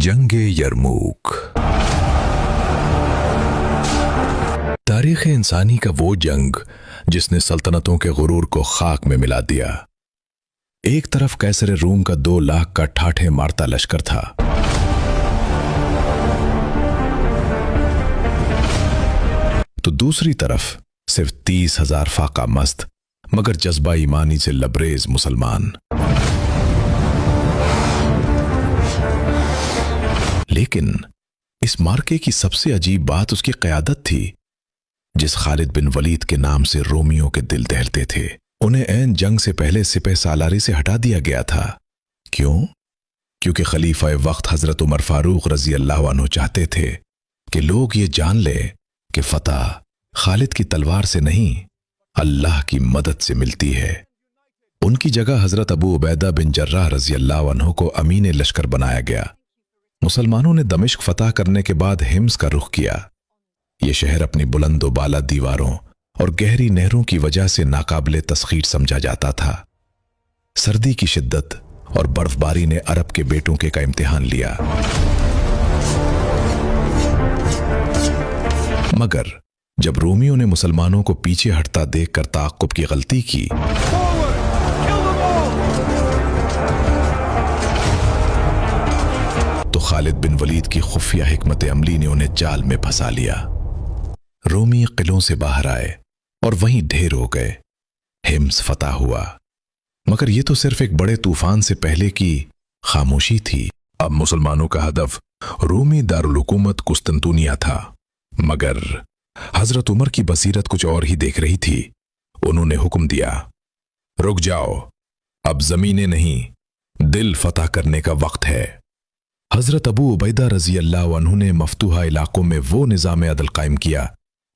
जंगे यरमूक। तारीख़ इंसानी का वो जंग जिसने सल्तनतों के गुरूर को खाक में मिला दिया। एक तरफ कैसर रूम का 2 लाख का ठाठे मारता लश्कर था, तो दूसरी तरफ सिर्फ 30,000 फाका मस्त मगर जज्बा ईमानी से लबरेज मुसलमान। लेकिन इस मार्के की सबसे अजीब बात उसकी क़यादत थी, जिस खालिद बिन वलीद के नाम से रोमियों के दिल दहलते थे। उन्हें ऐन जंग से पहले सिपह सालारी से हटा दिया गया था। क्यों? क्योंकि खलीफा वक्त हजरत उमर फारूक रजी अल्लाह अन्हु चाहते थे कि लोग ये जान ले कि फतह खालिद की तलवार से नहीं, अल्लाह की मदद से मिलती है। उनकी जगह हजरत अबू उबैदा बिन जर्राह रजी अल्लाह अन्हु को अमीन लश्कर बनाया गया। मुसलमानों ने दमिश्क फतह करने के बाद हिम्स का रुख किया। यह शहर अपनी बुलंदो बाला दीवारों और गहरी नहरों की वजह से नाकाबिले तस्खीर समझा जाता था। सर्दी की शिद्दत और बर्फबारी ने अरब के बेटों के का इम्तिहान लिया। मगर जब रोमियों ने मुसलमानों को पीछे हटता देखकर ताक़ुब की गलती की, तो खालिद बिन वलीद की खुफिया हिकमत अमली ने उन्हें जाल में फंसा लिया। रोमी किलों से बाहर आए और वहीं ढेर हो गए। हिम्स फतह हुआ, मगर यह तो सिर्फ एक बड़े तूफान से पहले की खामोशी थी। अब मुसलमानों का हदफ रोमी दारुल हुकूमत कुस्तंतुनिया था। मगर हजरत उमर की बसीरत कुछ और ही देख रही थी। उन्होंने हुक्म दिया, रुक जाओ, अब जमीनें नहीं दिल फतह करने का वक्त है। हजरत अबू उबैदा रजी अल्लाह अन्हु ने मफ्तूहा इलाकों में वो निज़ाम अदल कायम किया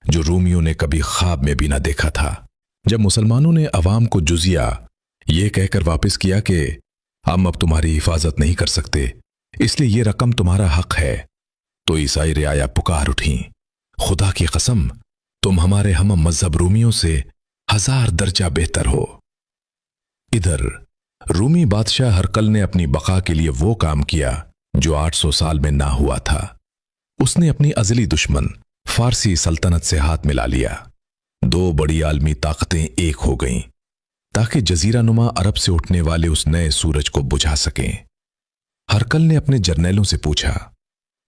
जो रोमियों ने कभी ख्वाब में भी ना देखा था। जब मुसलमानों ने अवाम को जुजिया ये कहकर वापस किया कि हम अब तुम्हारी हिफाजत नहीं कर सकते, इसलिए ये रकम तुम्हारा हक है, तो ईसाई रियाया पुकार उठी, खुदा की कसम तुम हमारे हम मजहब रोमियों से 1000 दर्जा बेहतर हो। इधर रूमी बादशाह हरकल ने अपनी बका के लिए वो काम किया जो 800 साल में ना हुआ था। उसने अपनी अजली दुश्मन फारसी सल्तनत से हाथ मिला लिया। 2 बड़ी आलमी ताकतें एक हो गईं ताकि जजीरा नुमा अरब से उठने वाले उस नए सूरज को बुझा सकें। हरकल ने अपने जर्नैलों से पूछा,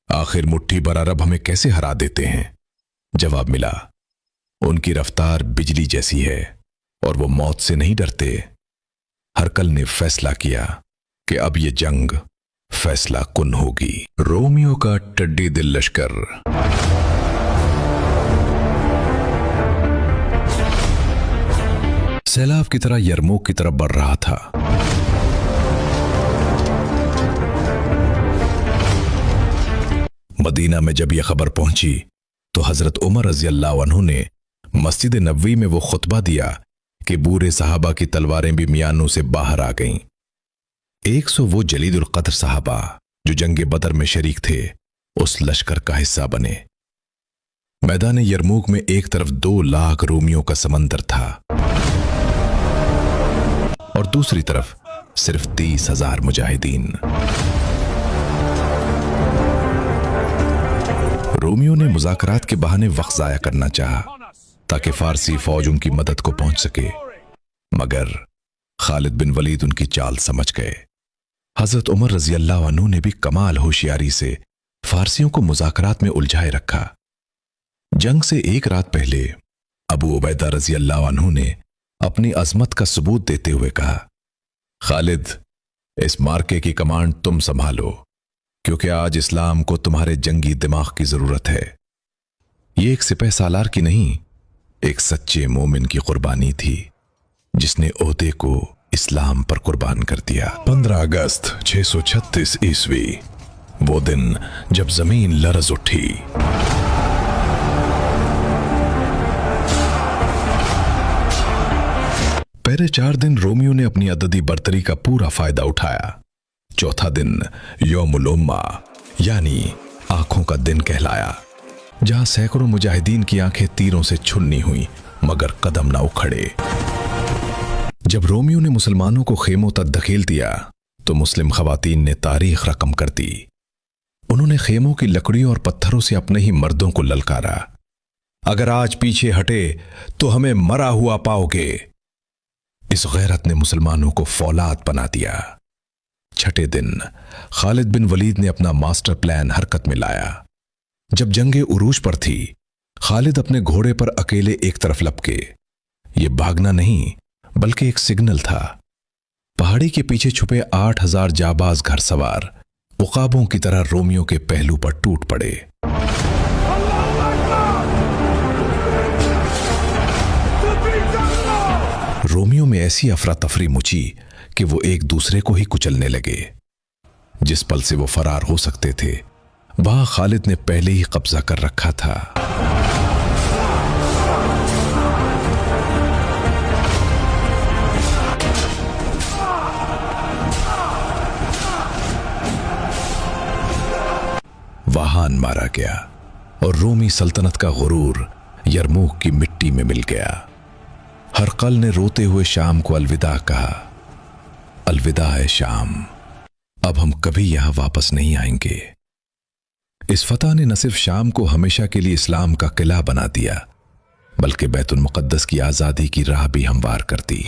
आखिर मुट्ठी भर अरब हमें कैसे हरा देते हैं? जवाब मिला, उनकी रफ्तार बिजली जैसी है और वो मौत से नहीं डरते। हरकल ने फैसला किया कि अब ये जंग फैसला कुन होगी। रोमियो का टड्डी दिल लश्कर। सैलाब की तरह यरमूक की तरफ बढ़ रहा था। मदीना में जब यह खबर पहुंची तो हजरत उमर रज़ी अल्लाह अन्हु ने मस्जिद नबवी में वो खुतबा दिया कि बूरे साहबा की तलवारें भी मियानों से बाहर आ गईं। 100 वो जलीदुल क़द्र साहबा जो जंगे बदर में शरीक थे उस लश्कर का हिस्सा बने। मैदान यरमूक में एक तरफ 2 लाख रोमियों का समंदर था और दूसरी तरफ सिर्फ 30,000 मुजाहिदीन। रोमियों ने मुज़ाकरात के बहाने वक्त ज़ाया करना चाहा ताकि फारसी फौज उनकी मदद को पहुंच सके, मगर खालिद बिन वलीद उनकी चाल समझ गए। हजरत उमर रज़ी अल्लाह अन्हु ने भी कमाल होशियारी से फारसियों को मुज़ाकरात में उलझाए रखा। जंग से एक रात पहले अबू उबैदा रज़ी अल्लाह अन्हु ने अपनी अजमत का सबूत देते हुए कहा, खालिद, इस मार्के की कमांड तुम संभालो, क्योंकि आज इस्लाम को तुम्हारे जंगी दिमाग की जरूरत है। ये एक सिपह सालार की नहीं, एक सच्चे मोमिन की कुर्बानी थी जिसने ओहदे को इस्लाम पर कुर्बान कर दिया। 15 अगस्त 636 ईस्वी, वो दिन जब जमीन लरज उठी। पहले 4 दिन रोमियों ने अपनी अददी बर्तरी का पूरा फायदा उठाया। चौथा दिन यौमुल उम्मा यानी आंखों का दिन कहलाया, जहां सैकड़ों मुजाहिदीन की आंखें तीरों से छुन्नी हुई मगर कदम ना उखड़े। जब रोमियों ने मुसलमानों को खेमों तक धकेल दिया तो मुस्लिम खवातीन ने तारीख रकम कर दी। خیموں کی लकड़ियों और पत्थरों से अपने ही मर्दों को ललकारा, अगर आज पीछे हटे तो हमें मरा हुआ पाओगे। इस गैरत ने मुसलमानों को फौलाद बना दिया। छठे दिन खालिद बिन वलीद ने अपना मास्टर प्लान हरकत में लाया। जब जंगे उरूज पर थी, खालिद अपने घोड़े पर अकेले एक तरफ लपके। ये भागना नहीं बल्कि एक सिग्नल था। पहाड़ी के पीछे छुपे 8000 जाबाज घरसवार उकाबों की तरह रोमियों के पहलू पर टूट पड़े। रोमियों में ऐसी अफरा तफरी मची कि वो एक दूसरे को ही कुचलने लगे। जिस पल से वो फरार हो सकते थे, वहां खालिद ने पहले ही कब्जा कर रखा था। वाहान मारा गया और रोमी सल्तनत का गुरूर यरमूक की मिट्टी में मिल गया। हरकल ने रोते हुए शाम को अलविदा कहा, अलविदा है शाम, अब हम कभी यहां वापस नहीं आएंगे। इस फतह ने न सिर्फ शाम को हमेशा के लिए इस्लाम का किला बना दिया, बल्कि बैतुल मुक़द्दस की आज़ादी की राह भी हमवार कर दी।